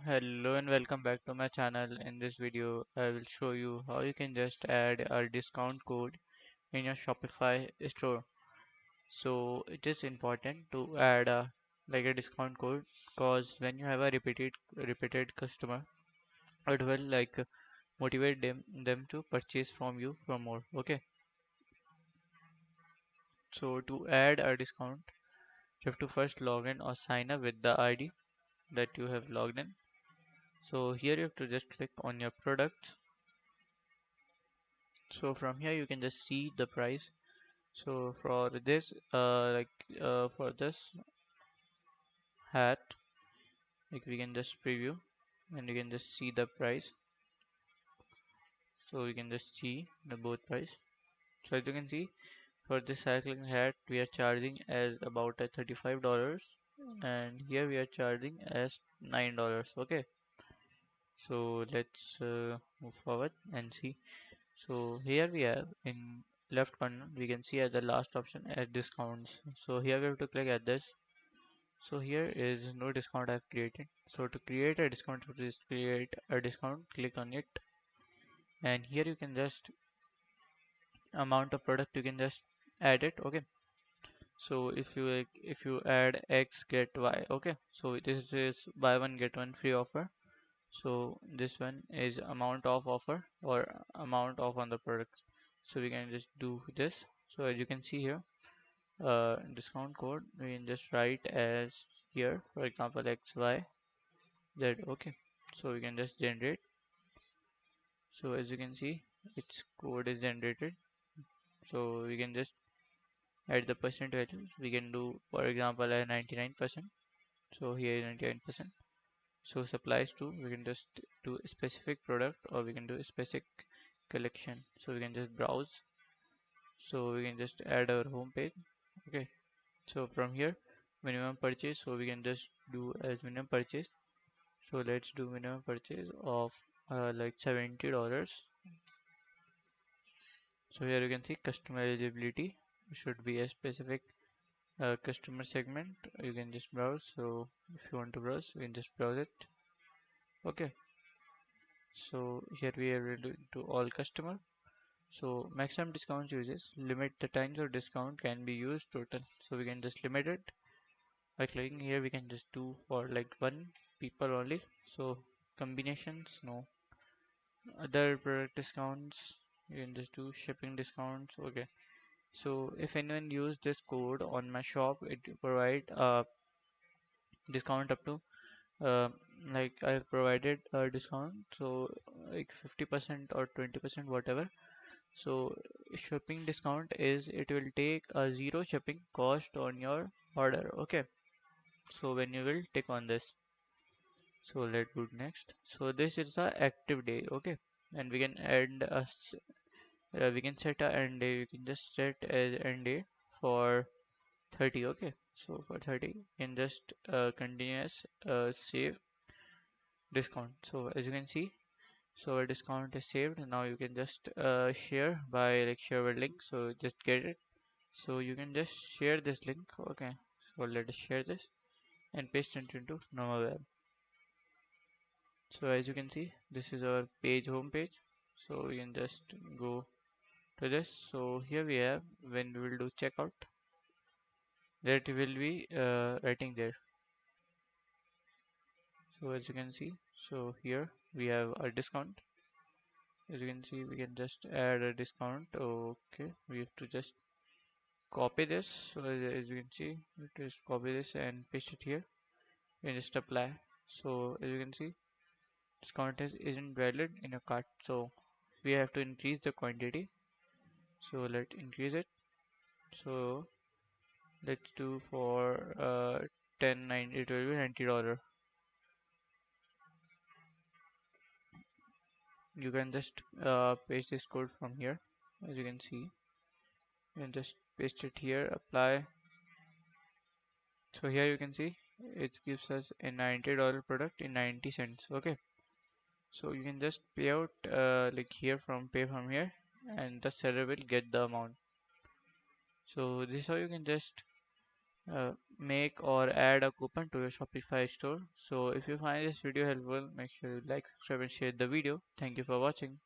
Hello and welcome back to my channel. In this video, I will show you how you can just add a discount code in your Shopify store. So it is important to add a discount code because when you have a repeated customer, it will motivate them to purchase from you for more. Okay. So to add a discount, you have to first log in or sign up with the ID that you have logged in. So here you have to just click on your products. So from here you can just see the price. So for this hat, like we can just preview and you can just see the price. So you can just see the both price. So as you can see, for this cycling hat we are charging as about at $35, and here we are charging as $9. Okay, so let's move forward and see. So here we have in left corner we can see at the last option add discounts. So here we have to click at this. So here is no discount I've created. So to create a discount, click on it, and here you can just amount of product you can just add it. Okay. So if you add X get Y. Okay. So this is buy one get one free offer. So this one is amount of offer or amount off on the products. So we can just do this. So as you can see here, discount code we can just write as here, for example XYZ. Okay, so we can just generate. So as you can see, its code is generated. So we can just add the percent values. We can do, for example, a 99%. So here is 99%. So supplies to, we can just do a specific product or we can do a specific collection. So we can just browse. So we can just add our home page. Okay, so from here minimum purchase, so we can just do as minimum purchase. So let's do minimum purchase of like $70. So here you can see customer eligibility should be a specific customer segment. You can just browse. So if you want to browse, you can just browse it. Okay, so here we are to all customer. So maximum discounts uses limit the times of discount can be used total. So we can just limit it by clicking here. We can just do for like one people only. So combinations no. Other product discounts you can just do shipping discounts. Okay, so if anyone use this code on my shop, it provide a discount up to uh, like I provided a discount, so like 50% or 20% whatever. So shipping discount is it will take a zero shipping cost on your order. Okay, so when you will take on this, so let's do next. So this is the active day. Okay, and we can add we can set a end day. You can just set as end day for 30. Okay, so for 30 you can just continuous save discount. So as you can see, so our discount is saved. Now you can just share by like share a link, so just get it. So you can just share this link. Okay, so let us share this and paste it into normal web. So as you can see, this is our page home page. So you can just go to this. So here we have when we will do checkout, that will be writing there. So as you can see, so here we have a discount. As you can see, we can just add a discount. Okay, we have to just copy this. So as you can see, we just copy this and paste it here and just apply. So as you can see, discount isn't valid in a cart, so we have to increase the quantity. So let's increase it. So let's do for 10 it will be $90. You can just paste this code from here. As you can see, you can just paste it here, apply. So here you can see it gives us a $90 product in 90 cents. Okay, so you can just pay out like here from pay from here, and the seller will get the amount. So this is how you can just make or add a coupon to your Shopify store. So if you find this video helpful, make sure you like, subscribe and share the video. Thank you for watching.